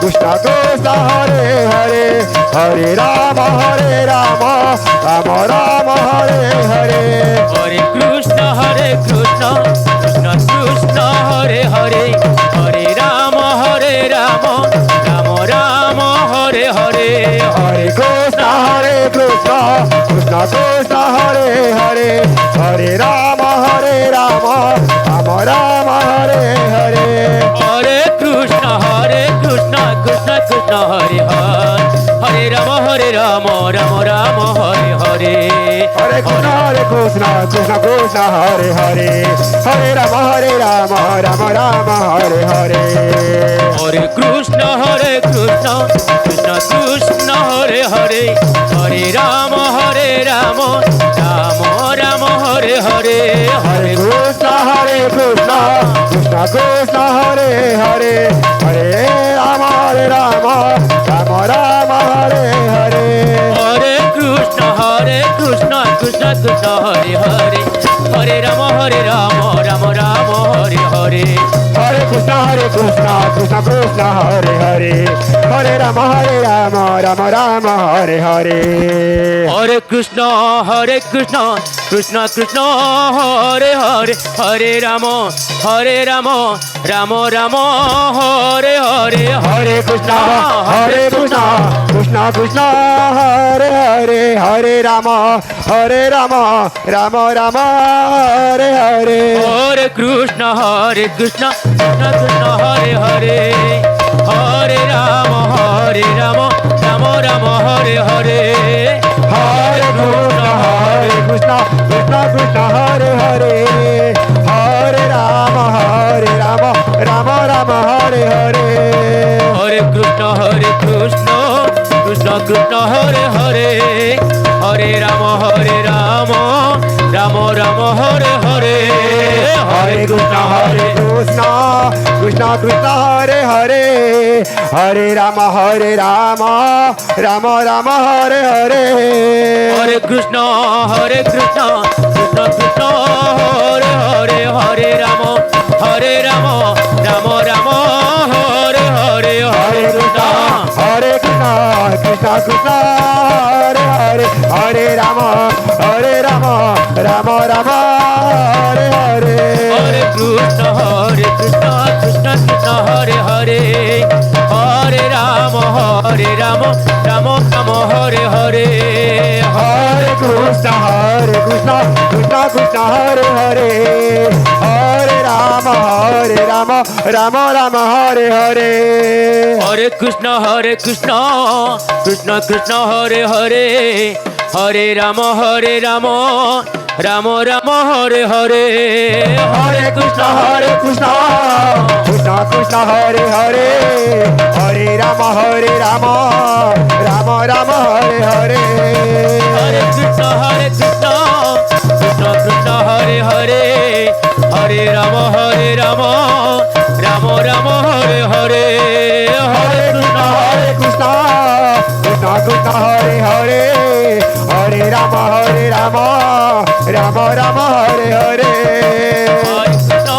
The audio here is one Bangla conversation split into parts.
Krishna Krishna Hare Hare Hare Ram Ram Ram Hare Hare Hare Krishna Krishna Krishna Hare Hare Hare Ram Ram Ram Hare Hare Hare Krishna Krishna Krishna Hare Hare Hare Ram Ram Ram Hare Hare Hare Krishna Krishna Krishna Hare Hare Hare Ram Ram Ram Hare Hare Hare Krishna Krishna Krishna Hare Hare Hare Ram Ram Ram Hare Hare Hare Krishna Krishna Krishna Hare Hare Hare Ram Ram Ram Hare Hare Hare Krishna Krishna Krishna Hare Hare Hare Ram Ram Ram Hare Hare Hare Krishna Krishna Krishna Hare Hare Hare Ram Ram Ram Hare Hare Hare Krishna Krishna Krishna Hare Hare Hare Ram Ram Ram Hare Hare Hare Krishna Krishna Krishna Hare Hare Hare Ram Ram Ram Hare Hare Hare Krishna Krishna Krishna Hare Hare Hare Ram Ram Ram Hare Hare Hare Krishna Krishna Krishna Hare Hare Hare Ram Ram Ram Hare Hare Hare Krishna Krishna Krishna Hare Hare Hare Ram Ram Ram Hare Hare Hare Krishna Krishna Krishna Hare Hare Hare Ram Ram Ram Hare Hare Hare Krishna Krishna Krishna Hare Hare Hare Ram Ram Ram Hare Hare Hare Krishna Krishna Krishna Hare Hare Hare Ram Ram Ram Hare Hare Hare Krishna Krishna Krishna Hare Hare Hare Ram Ram Ram Hare Hare Hare Krishna Krishna Krishna Hare Hare Hare Ram Ram Ram Hare Hare Hare Krishna Krishna Krishna Hare Hare Hare Ram Ram Ram Hare Hare Hare Krishna Krishna Krishna Hare Hare Hare Ram Ram Ram Hare Hare Hare Krishna Krishna Krishna Hare Hare Hare Ram Ram Ram Hare Hare Hare Krishna Krishna Krishna Hare Hare Hare Ram Ram Ram Hare Hare Hare Krishna Krishna Krishna Hare Hare Hare Ram Ram Ram Hare Hare Hare Krishna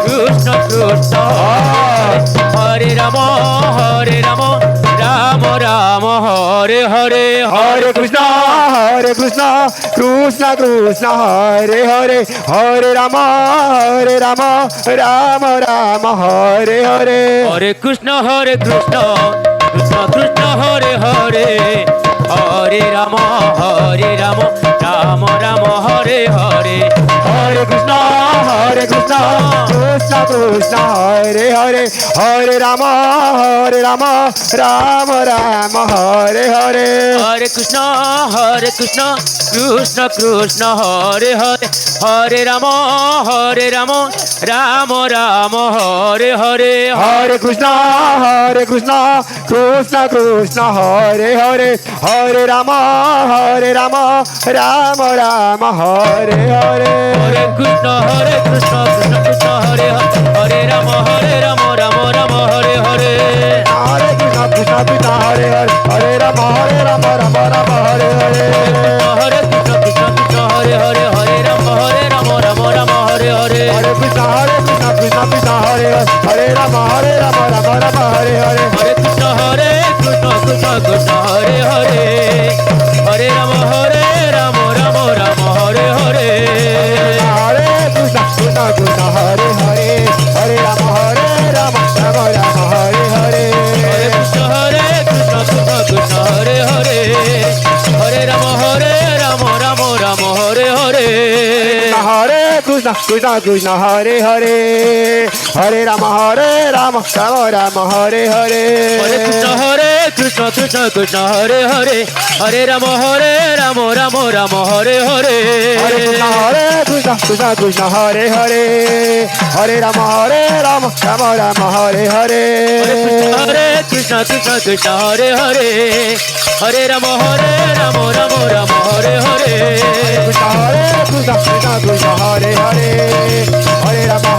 Krishna Krishna Hare Ram Ram Ram Hare Hare Hare Krishna Krishna Krishna Hare Hare Hare Ram Ram Ram Hare Hare Hare Krishna Krishna Krishna Hare Hare Hare Ram Ram Ram Hare Hare Hare Krishna Krishna Krishna Hare Hare Hare Ram Ram Ram Hare Hare Hare Krishna Krishna Krishna Hare Hare Hare Ram Ram Ram Hare Hare Hare Krishna Krishna Krishna Hare Hare Hare Ram Ram Ram Hare Hare Hare Krishna Krishna Krishna Hare Hare Ram Ram Ram Hare Hare Hare Krishna Krishna Hare Hare Hare Ram Ram Hare Hare Hare Krishna Krishna Hare Hare Hare Ram Ram Hare Hare Hare Krishna Krishna Hare Hare Hare Ram Ram Ram Krishna Hare Hare Hare Ram Ram Ram Hare Hare Hare Krishna, Krishna Krishna, Hare Hare, Hare Rama, Rama Hare Hare. Hare Krishna Krishna Krishna Hare Hare Hare Ram Ram Hare Hare Hare Krishna, Krishna Krishna, Hare Hare, Hare Rama, Rama Hare Hare. Hare Krishna Krishna Krishna Hare Hare Hare Ram Ram Hare Hare Hare Krishna, Krishna Krishna, Hare Hare, Hare Rama, Rama Hare Hare. Hare Krishna Krishna Hare Hare Hare Ram Ram Hare Hare Hare Krishna, Krishna Krishna, Hare Hare, Hare Rama,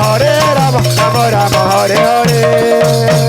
Rama Hare Hare.